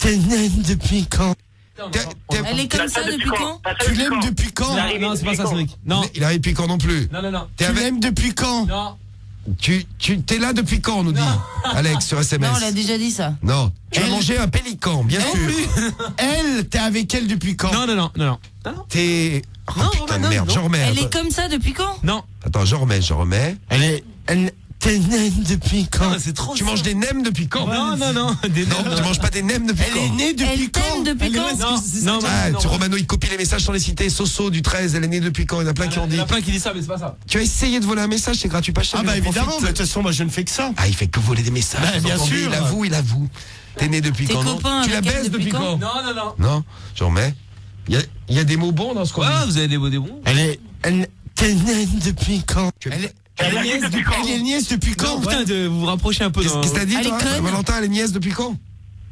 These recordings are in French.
naine depuis quand? Elle est comme ça depuis quand? Tu l'aimes depuis quand? Non, c'est pas ça, Cédric. Non. Il arrive depuis quand non plus? Non. Tu l'aimes depuis quand? Non. T'es là depuis quand, on nous dit Alex sur SMS. Non, on l'a déjà dit ça. Non. Tu as mangé un pélican, bien sûr. Elle, t'es avec elle depuis quand? Non. T'es... Oh Non, putain de non, merde, non. j'en remets. Elle est comme ça depuis quand? Non. Attends, j'en remets. T'es naine depuis quand? C'est trop. Tu manges des nems depuis quand? Non. Des Non, tu manges pas des nems depuis quand? Elle est née depuis Elle quand? t'aime depuis quand? Non. Romano, il copie les messages sans les citer. Soso du 13, elle est née depuis quand? Il y en a plein qui ont Il dit. y en a plein qui disent ça, mais c'est pas ça. Tu as essayé de voler un message, c'est gratuit, pas cher. Ah bah mais on évidemment, profite. mais de toute façon, moi je ne fais que ça. Ah, il fait que voler des messages. Bah, vous bien entendez, sûr. Il avoue. T'es né depuis T'es quand? Non copain tu la avec elle baises depuis depuis quand? Non. Non, j'en remets. Il y a des mots bons dans ce qu'on dit. Ouais, vous avez des bons. T'es naine depuis quand? Elle est nièce depuis quand? Putain, vous vous rapprochez un peu. Qu'est-ce que t'as dit, Elle est toi? conne. Valentin, elle est nièce depuis quand?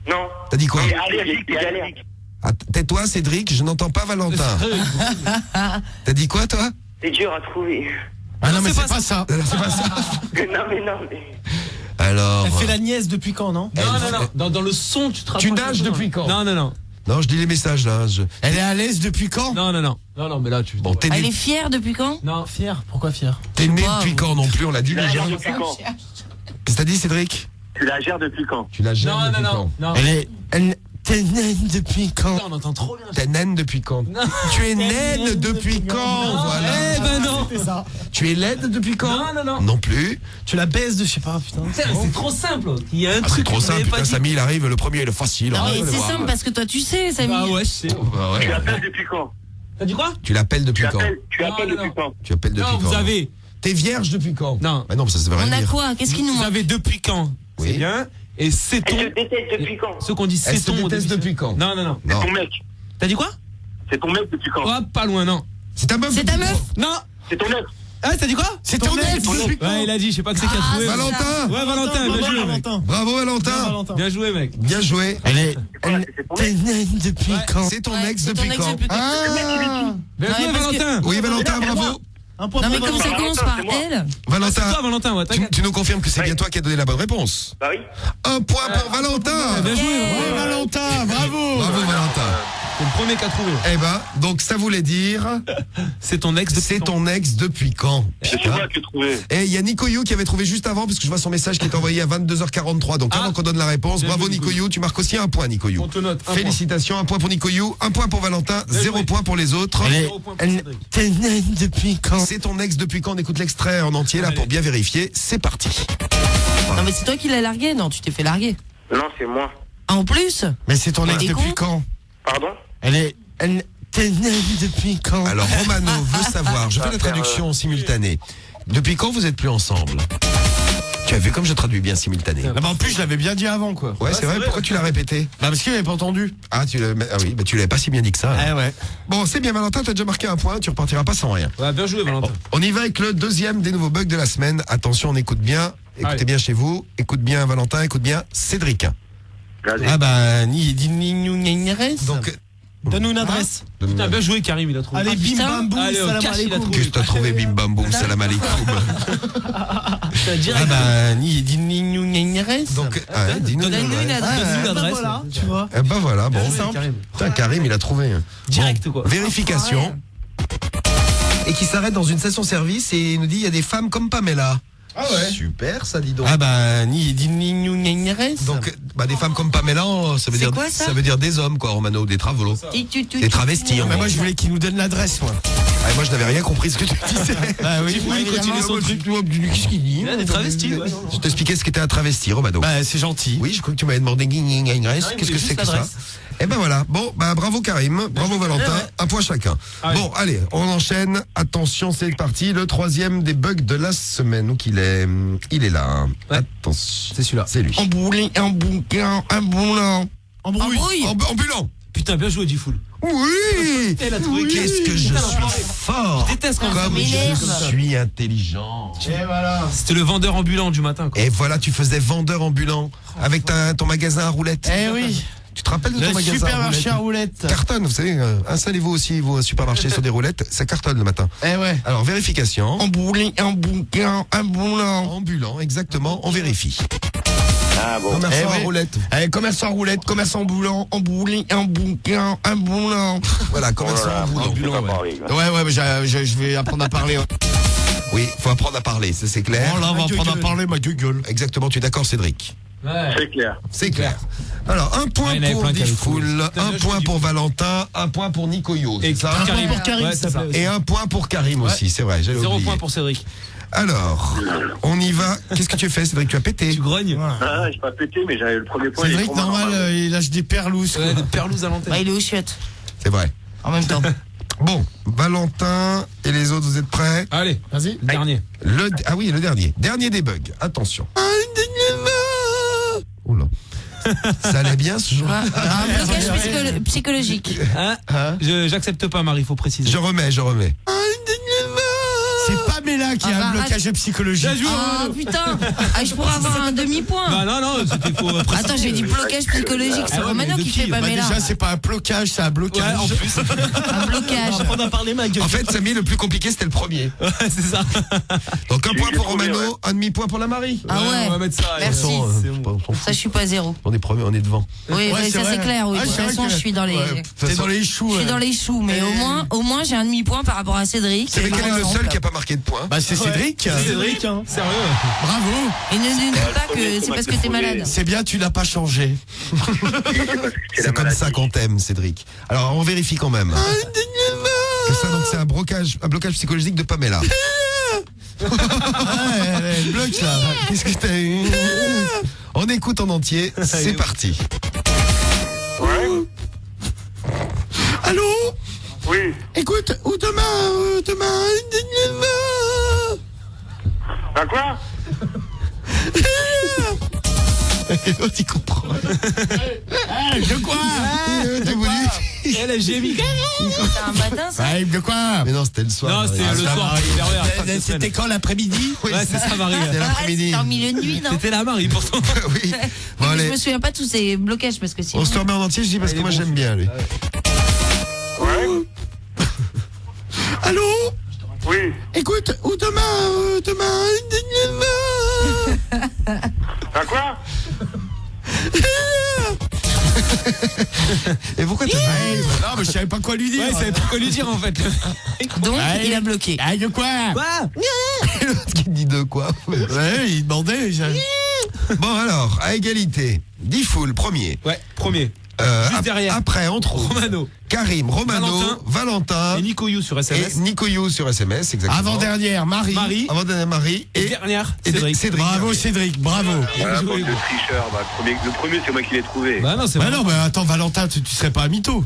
Non. T'as dit quoi? Allergique. Ah, tais-toi, Cédric, je n'entends pas Valentin. T'as dit quoi, toi? C'est dur à trouver. Ah non, mais c'est pas ça. C'est pas ça. Non. Alors. Elle fait la nièce depuis quand, non? Non. Dans le son, tu te Tu rapproches nages un peu, depuis quand? Non. Non, je dis les messages là. Elle est à l'aise depuis quand? Non, mais là, tu. Bon, t'es Elle né, est fière depuis quand? Non. Fier, pourquoi fier? t'es né pas, depuis vous. quand non plus? On l'a dit Tu la déjà. gères depuis quand? Qu'est-ce que t'as dit, Cédric? Tu la gères depuis quand? Tu la gères depuis quand? Non. T'es naine depuis quand? On entend trop bien. T'es naine depuis quand? Tu es naine depuis quand? Voilà. Eh ben non. C'est ça. Tu es laide depuis quand? Non. Non plus. Tu la baises de je sais pas, putain. C'est trop simple. Il y a un Ah, truc. c'est trop que vous simple, avez pas putain, dit. Samy, il arrive, le premier, il est facile. Non, on va mais le c'est voir. simple parce que toi tu sais, Samy. Ah ouais, je sais. Bah ouais. Tu l'appelles depuis quand? T'as dit quoi? Tu l'appelles depuis quand? Tu appelles Non. depuis quand? Tu appelles depuis Non, quand? vous avez. T'es vierge depuis quand? Non. Bah non, mais ça veut rien On a dire. quoi? Qu'est-ce qui nous Vous manque? avez depuis quand? Oui. C'est bien. Et c'est ton. Elle te déteste depuis quand? Ceux qu'on dit Elle c'est se ton. déteste depuis quand? Non. Non. Ton mec. T'as dit quoi? C'est ton mec depuis quand? Oh, pas loin, non. C'est ta meuf? C'est ta depuis meuf? quand? Non. C'est ton mec. Ah, t'as dit quoi? C'est ton ex depuis quand? Ouais, il a dit, je sais pas que c'est qui a Ah, trouvé. c'est Valentin! Ouais, Valentin, bien joué, mec. Bravo, Valentin! Bien joué, mec. Bien joué. C'est ton T'es ex. naine depuis quand? C'est ton Ouais, ex c'est ton depuis ex quand? depuis quand? Ah! Bien Ouais, joué, parce que- Valentin. Oui, Valentin, bravo. Un point Non, mais pour comme ça Valentin. commence par c'est moi. elle. C'est Valentin, toi, Valentin, ouais, t'inquiète. tu nous confirmes que c'est bien toi qui as donné la bonne réponse. Bah oui. Un point pour Valentin. Bien joué, Ouais, Valentin, bravo. Bravo, Valentin. C'est le premier qui a trouvé. Eh ben, donc ça voulait dire, C'est ton ex depuis c'est quand? ton ex depuis quand? C'est toi qui as trouvé. Et il y a Nicoyou qui avait trouvé juste avant, parce que je vois son message qui est envoyé à 22h43. Donc avant qu'on donne la réponse, Bien bravo joué, Nicoyou, tu marques aussi un point Nicoyou. On te note. un Félicitations, un point pour Nicoyou, un point pour Valentin, Bien 0 joué. point pour les autres. point. Zéro point pour Cédric. T'es naine depuis quand? C'est ton ex depuis quand? On écoute l'extrait en entier là Allez. pour bien vérifier. C'est parti. Non, mais c'est toi qui l'as largué? Non, tu t'es fait larguer. Non, c'est moi. Ah, en plus? Mais c'est ton ex T'es depuis con quand? Pardon? T'es naine depuis quand? Alors Romano veut savoir, je fais la traduction en simultané. Depuis quand vous êtes plus ensemble? Tu as vu comme je traduis bien simultané. Ah bah en plus, je l'avais bien dit avant, quoi. Ouais, c'est vrai, pourquoi tu l'as répété? Bah parce qu'il avait pas entendu. Ah, oui, bah tu l'avais pas si bien dit que ça. alors. Ouais. Bon, c'est bien Valentin, t'as déjà marqué un point, tu repartiras pas sans rien. Ouais, bien joué, Valentin. On y va avec le deuxième des nouveaux bugs de la semaine. Attention, on écoute bien. Écoutez Allez. bien chez vous. Écoute bien Valentin, écoute bien Cédric. Vas-y. Ah bah, dis-nous une adresse. Donc, Donne-nous une adresse. Putain, bien joué, Karim, il a trouvé. Allez, bim putain. bam boum, Allez, salam cache, il a alaikum. trouvé. qu'est-ce que t'as trouvé, bim bam boum, salam alaikum. Putain, direct. Ah bah, dis-nous une adresse. Donc, dis-nous. Donne-nous une adresse. Donne-nous l'adresse. Voilà, tu vois. Eh ben voilà, bon. simple. Karim. Putain, Karim, il a trouvé. Direct, quoi. Vérification. Et qui s'arrête dans une station-service et il nous dit il y a des femmes comme Pamela. Ah ouais. Super, ça dit donc. Ah bah, dis-nous une adresse. Donc, des femmes comme Pamela, ça veut C'est dire, quoi, ça veut dire des hommes, quoi, Romano, des travaux. Des travestis, en Mais gros. moi, je voulais qu'il nous donne l'adresse, moi. Ah, moi, je n'avais rien compris ce que tu disais. Bah oui. Oui, il continue son truc. Qu'est-ce qu'il dit? Il a des travestis, ouais. Je t'expliquais ce qu'était un travesti, Romano. Bah, c'est gentil. Oui, je crois que tu m'avais demandé une adresse. il Qu'est-ce que voulait c'est que juste ça? l'adresse. Eh ben voilà. Bon, bah bravo Karim, bravo Valentin, Ouais. un point chacun. Allez. Bon, allez, on enchaîne. Attention, c'est parti. Le troisième des bugs de la semaine. Donc il est là. Ouais. Attention. C'est celui-là. C'est lui. Embouler, un bouquin, un boulon. Embrouille. Ambulant. Putain, bien joué, Diffoul. Oui. Elle a trouvé. Qu'est-ce que je Putain, suis fort. Je déteste quand Comme ça m'énerve. je suis intelligent. Et voilà. C'était le vendeur ambulant du matin, quoi. Et voilà, tu faisais vendeur ambulant avec ton magasin à roulettes. Eh oui. Tu te rappelles de ton Le magasin supermarché à à roulettes? roulettes. Cartonne, vous savez, installez-vous aussi vos supermarchés sur des roulettes, ça cartonne le matin. Eh ouais. Alors, vérification. Embouler, un bouquin, un boulon. Ambulant, exactement, on vérifie. Ah bon. Commerçant à ouais. roulette. Allez, commerçant roulette, commerçant ambulant, ambulant. Voilà, commerçant ambulant. Pas parler, quoi. Ouais, mais je vais apprendre à parler. Oui, faut apprendre à parler, ça c'est clair. Oh là, on va apprendre à parler, ma gueule. Exactement, tu es d'accord, Cédric? Ouais. C'est clair. C'est clair. Alors, un point Ouais, il y en avait pour plein qui avaient Diffoul, trouvé. un point pour Valentin, un point pour Nicoyo. Et c'est ça Karim. pour Karim, Ouais, c'est ça ça. plaît Et aussi. un point pour Karim aussi, c'est vrai, j'avais 0 oublié. point pour Cédric. Alors, on y va. Qu'est-ce que tu fais, Cédric? Tu as pété? Tu grognes. Ah, j'ai pas pété, mais j'avais le premier point. il est Cédric, pour moi, normal, normal. il lâche des perlousses. Ouais, de perlouse à l'antenne. Bah, il est aux chiottes. C'est vrai. En même temps. Bon, Valentin et les autres, vous êtes prêts? Allez, Vas-y. le dernier. Ah oui, le dernier. Dernier des bugs. Attention. Oula. Ça allait bien ce jour? Un blocage psychologique. Hein Hein? J'accepte pas, Marie, faut préciser. Je remets. C'est pas Mela qui Ah, a bah, un blocage psychologique. Bien joué. Oh putain. Ah, je pourrais avoir un demi-point. Bah non, c'était faut préciser. Attends, j'ai dit blocage psychologique. C'est Ah ouais, Romano mais de qui qui fait pas Bah Mela. déjà, c'est pas un blocage, c'est un Ouais, blocage. en plus. Un blocage. On a parlé, ma gueule. En fait, Samy, le plus compliqué, c'était le premier. Ouais, c'est ça. Donc un J'ai point pour trouvé, Romano, ouais. un demi-point pour la Marie. Ah ouais. On va mettre ça. Merci. C'est bon. Ça, je suis pas à zéro. On est premier, on est devant. Oui, Ouais, oui, c'est ça vrai. c'est clair. Oui. Ah, De toute c'est vrai façon, que- je suis dans les. Ouais, t'es dans les choux. Je suis dans les choux, mais au moins j'ai un demi-point par rapport à Cédric. C'est quel est le Par seul exemple. qui a pas marqué de points? Bah, c'est Cédric. Cédric, hein. Sérieux. Bravo. Et ne dis pas premier, que c'est parce que c'est t'es moi qui ai malade. C'est bien, tu n'as pas changé. C'est C'est comme ça qu'on t'aime, Cédric. Alors, on vérifie quand même. Que ça, donc c'est un blocage psychologique de Pamela. Ouais, elle bloque là. Qu'est-ce que t'as eu? On écoute en entier, c'est parti. Ouais. Allô? Oui. Écoute, ou demain. À quoi? Et l'autre, il comprend. De quoi? Tu voulu? Elle a gémi. C'est un matin, ça. Ouais, de quoi? Mais non, c'était le soir. Non, c'était le soir. C'était quand l'après-midi? Oui, Ouais, c'est ça, Marie. C'était l'après-midi. C'était en milieu de nuit, non? C'était la Marie, pourtant. Oui. Bon, Mais allez. je me souviens pas de tous ces blocages parce que sinon. On se le remet en entier, je dis parce que moi j'aime bien lui. Ouais. Allô? Oui. Écoute, ou demain. À quoi? Et pourquoi t'as dit? Non, mais je savais pas quoi lui dire. Ouais, il savait pas quoi lui dire, en fait. Donc, Ouais. il a bloqué. Ah, de quoi? Et l'autre qui dit de quoi? Ouais, il demandait. Bon alors, à égalité, Diffoul premier. Ouais, premier. Juste derrière. Après, on trouve Romano. Karim, Romano, Valentin Et Nico You sur et SMS. Nicoyou sur SMS, exactement. Avant-dernière, Marie. Marie. Avant-dernière Marie Et dernière, et Cédric. Bravo, Cédric, bravo. Voilà, joué, bande de Hugo. tricheurs. Bah, le premier, c'est moi qui l'ai trouvé. Bah non, c'est Bah vrai. non, mais attends, Valentin, tu serais pas un mytho.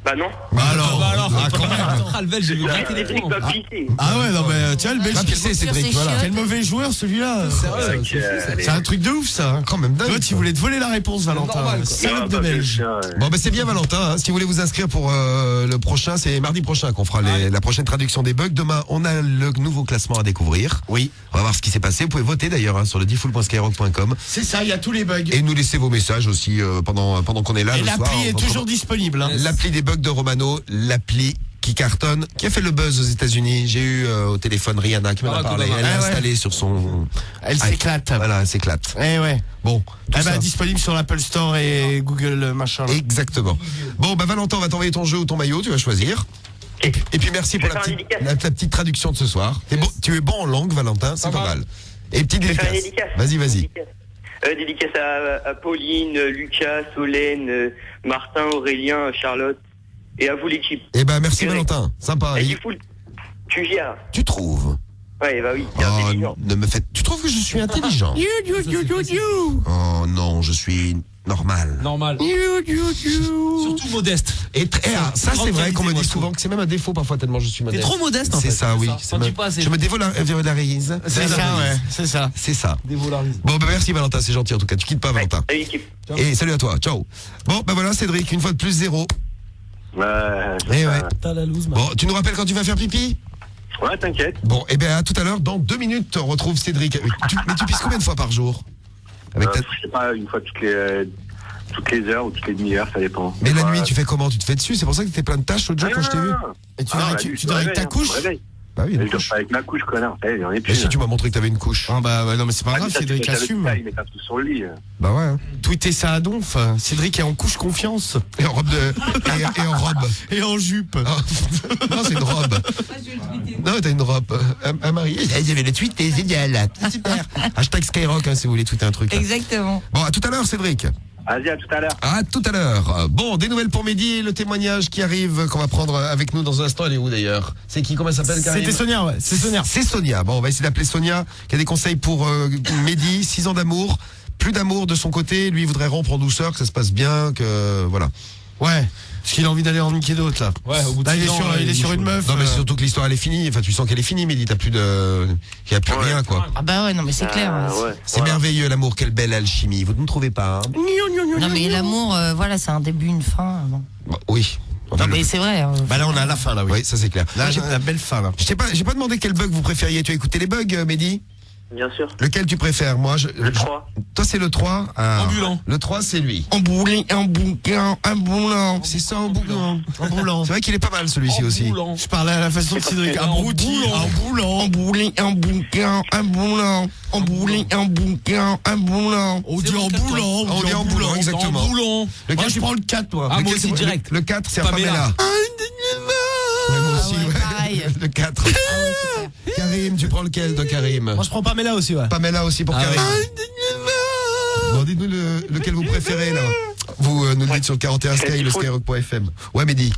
Bah non. Bah alors. Bah alors, Ah, quand même. Ah, le Belge, je vais gratter les Cédric points. m'a piqué. Ah ouais, non, mais tiens, le Belge. Pas pissé, Cédric, c'est voilà. chiant. Quel mauvais joueur celui-là. Ok, allez. C'est un truc de ouf ça. Hein. Quand même dingue. L'autre, il voulait te voler la réponse, Valentin. Normal, quoi. Salope Non, de pas Belge. plus, hein. Bon, bah c'est bien, Valentin. Hein. Si vous voulez vous inscrire pour le prochain, c'est mardi prochain qu'on fera la prochaine traduction des bugs. Demain, on a le nouveau classement à découvrir. Oui. On va voir ce qui s'est passé. Vous pouvez voter d'ailleurs hein, sur le diffoul.skyrock.com C'est ça, il y a tous les bugs. et nous laisser vos messages aussi pendant qu'on est là. Et le soir. l'appli est On- toujours disponible. Hein. L'appli des bugs de Romano, l'appli qui cartonne, qui a fait le buzz aux États-Unis. J'ai eu au téléphone Rihanna qui m'en a Barack parlé. Obama. Elle l'a Ah ouais. installé sur son. Elle Ah, s'éclate. Voilà, elle s'éclate. Eh ouais. Bon, tout Eh ça. ben, disponible sur l'Apple Store et Google machin. là. Exactement. Bon, bah Valentin, on va t'envoyer ton jeu ou ton maillot, tu vas choisir. Et puis merci pour Je vais la faire petite, une dédicace. la petite traduction de ce soir. Tu es bon en langue, Valentin, c'est pas va. mal. Et petite Je vais faire une dédicace. dédicace. Vas-y. Dédicace à Pauline, Lucas, Solène, Martin, Aurélien, Charlotte et à vous l'équipe. Eh ben merci Eric. Valentin, sympa. Et Et du full, tu gères. tu trouves Ouais, bah oui, c'est intelligent. ne me faites. Tu trouves que je suis intelligent Oh non, je suis normal. Normal. Surtout modeste. Et ça c'est grande vrai qu'on me qualité, moi, dit je souvent que c'est même un défaut parfois tellement je suis T'es modeste. trop modeste, en fait. C'est ça, oui. Quand tu passes, Je me dévolarise. C'est ça, ouais. C'est ça. C'est ça. dévolarise. Bon, bah merci Valentin, c'est gentil en tout cas. Tu quittes pas Valentin. Salut l'équipe. Et salut à toi, ciao. Bon, bah voilà Cédric, une fois de plus 0. Ouais, Eh ouais. T'as la loose, Bon, tu nous rappelles quand tu vas faire pipi? ouais, t'inquiète. Bon, et bien à tout à l'heure, dans 2 minutes, on retrouve Cédric. Mais tu pisses combien de fois par jour? Avec ta... Je sais pas, une fois toutes les heures ou toutes les demi-heures, ça dépend. Mais la Ouais. nuit, tu fais comment? Tu te fais dessus? C'est pour ça que t'étais plein de tâches l'autre jour quand je t'ai vu? Et tu Ah, dirais la que nuit, tu je dirais me que ta réveille, hein, couche je me réveille. Bah oui, Je une dors couche. pas avec ma couche, connard. J'en ai Mais plus. si tu m'as montré que t'avais une couche. Ah bah ouais, non mais c'est pas grave, Cédric assume. Il met tout sur le lit. Bah ouais. Hein. Tweeter ça à donf. Cédric est en couche confiance. Et en robe et en robe. Et en jupe. Ah. Non, c'est une robe. Non, t'as une robe. Un mari. Il y avait le tweet, c'est génial. C'est super. Hashtag Skyrock, hein, si vous voulez tweeter un truc. Exactement. Bon, à tout à l'heure, Cédric. Vas-y, à tout à l'heure. À tout à l'heure. Bon, des nouvelles pour Mehdi, le témoignage qui arrive, qu'on va prendre avec nous dans un instant. Elle est où d'ailleurs? C'est qui? Comment elle s'appelle, Karim? C'était Sonia, ouais. C'est Sonia. C'est Sonia. Bon, on va essayer d'appeler Sonia, qui a des conseils pour Mehdi. 6 ans d'amour. Plus d'amour de son côté. Lui, il voudrait rompre en douceur, que ça se passe bien, que voilà. Ouais. Parce qu'il a envie d'aller en niquer d'autres là. Ouais, au bout de Là, il 6 est ans, sur, il est sur une meuf. Non, mais c'est surtout que l'histoire elle est finie. Enfin, tu sens qu'elle est finie, Mehdi. T'as plus de, il y a plus rien, quoi. Ah bah ouais, non mais c'est clair. Ouais. C'est merveilleux l'amour, quelle belle alchimie. Vous ne trouvez pas, hein? Non mais l'amour, voilà, c'est un début, une fin. Bon. Bah, oui. Enfin, Non mais c'est vrai. Bah là, on est à la fin là, oui. oui, ça c'est clair. Là, j'ai la belle fin là. Je sais pas, j'ai pas demandé quel bug vous préfériez. Tu as écouté les bugs, Mehdi? Bien sûr. Lequel tu préfères? Moi, Le 3. Toi, c'est le 3. Ah. Ambulant. Le 3, c'est lui. En boulant, en bouquin, en boulant. C'est ça, en boulant. En boulant. C'est vrai qu'il est pas mal celui-ci aussi. Je parlais à la façon de Cédric. Un brouti. boulant. En boulant. En boulant, en bouquin, en boulant. En boulant, en bouquin, en boulant. On dit en boulant. On dit en boulant, exactement. En boulant. Lequel Moi, je tu- prends le 4, moi. Ah, moi lequel aussi, tu- direct. Le 4, c'est Pamela. Pamela. Ouais, moi aussi, ouais, ouais. pareil. Le 4. Karim, tu prends lequel, toi, Karim? Moi, je prends Pamela aussi, ouais. Pamela aussi pour Ah Karim. ouais. Bon, dites-nous lequel vous préférez, là. Vous nous le dites sur le 41 Sky, le skyrock.fm. Ouais, Mehdi.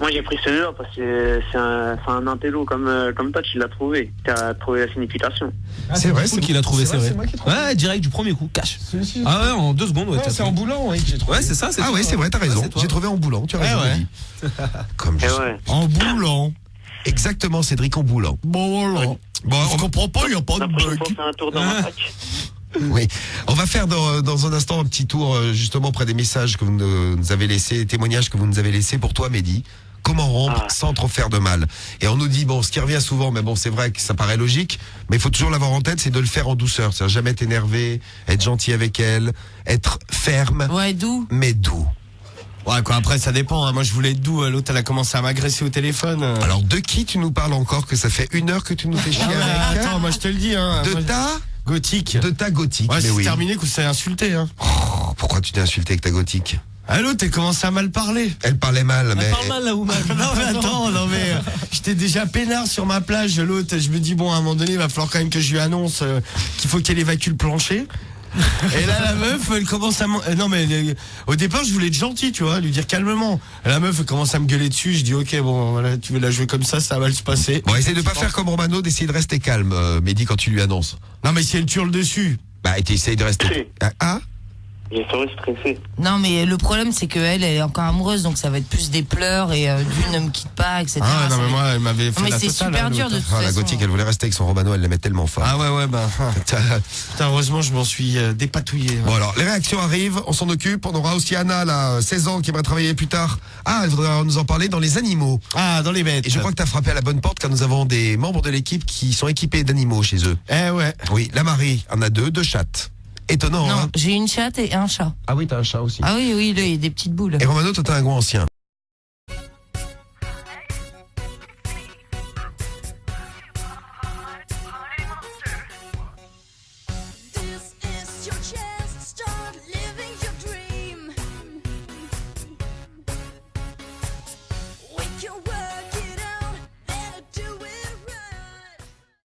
Moi, j'ai pris celui-là parce que c'est un intello comme toi, tu l'as trouvé. Tu as trouvé la signification. C'est vrai, c'est qu'il a trouvé, c'est vrai. C'est moi qui ai trouvé. Ouais, direct du premier coup, cash. Celui-ci. Ah ouais, en 2 secondes, ouais. Non, t'as c'est en trouvé. boulant, oui, que j'ai trouvé. Ouais, c'est ça, c'est Ah toi. ouais, c'est vrai, t'as raison. Ouais, c'est toi. J'ai trouvé en boulant, tu as raison. ouais. Mehdi. Comme je Et sais. ouais. En boulant. Exactement, Cédric en boulant. Bon, voilà. Bon, On comprend pas, il n'y a pas de La prochaine bug. fois, fais un tour dans ma fac. oui. On va faire dans un instant un petit tour justement près des messages que vous nous avez laissés, des témoignages que vous nous avez laissés pour toi, Mehdi. Comment rompre sans trop faire de mal? Et on nous dit, bon, ce qui revient souvent, mais bon, c'est vrai que ça paraît logique, mais il faut toujours l'avoir en tête, c'est de le faire en douceur. C'est-à-dire jamais t'énerver, être gentil avec elle, être ferme, Ouais, d'où? mais doux. Ouais, quoi, après, ça dépend. Hein. Moi, je voulais être doux. L'autre, elle a commencé à m'agresser au téléphone. Alors, de qui tu nous parles encore, que ça fait 1 heure que tu nous fais chier Ah ouais, avec? attends, moi, je te le dis. Hein. De Moi, ta gothique. gothique, Ouais, mais c'est oui. terminé que c'est insulté. Hein. Oh, pourquoi tu t'es insulté avec ta gothique? Ah, l'autre, elle commencé à mal parler. Elle parlait mal, mais... Parle mal, la woman. Non mais attends, non mais j'étais déjà peinard sur ma plage. L'autre, je me dis bon, à un moment donné, il va falloir quand même que je lui annonce qu'il faut qu'elle évacue le plancher. Et là, la meuf, elle commence à non mais au départ, je voulais être gentil, tu vois, lui dire calmement. Et la meuf, elle commence à me gueuler dessus. Je dis ok, bon, voilà, tu veux la jouer comme ça va mal se passer. Bon, essaye de pas faire comme Romano, d'essayer de rester calme, Mehdi, quand tu lui annonces. Non mais si elle hurle dessus. Bah, et t'essayes de rester... Si. Ah? J'ai serais stressé. Non mais le problème c'est qu'elle est encore amoureuse, donc ça va être plus des pleurs et du ne me quitte pas, etc. Ah ouais, non Ça mais va- moi, elle m'avait fait Non, mais la c'est totale. super hein, dur l'autre. de toute Ah, la façon. gothique, elle voulait rester avec son Romano, elle l'aimait tellement fort. Ah ouais, bah. Putain, heureusement, je m'en suis dépatouillé. Bon alors, les réactions arrivent, on s'en occupe. On aura aussi Anna, là, 16 ans, qui aimerait travailler plus tard. Ah, elle voudrait nous en parler dans les animaux. Ah, dans les bêtes. Et je crois que tu as frappé à la bonne porte, car nous avons des membres de l'équipe qui sont équipés d'animaux chez eux. Eh ouais. Oui, la Marie en a deux chattes. Étonnant, Non, hein? j'ai une chatte et un chat. Ah oui, t'as un chat aussi. Ah oui, oui, là, il y a des petites boules. Et Romano, toi, t'as un gros ancien.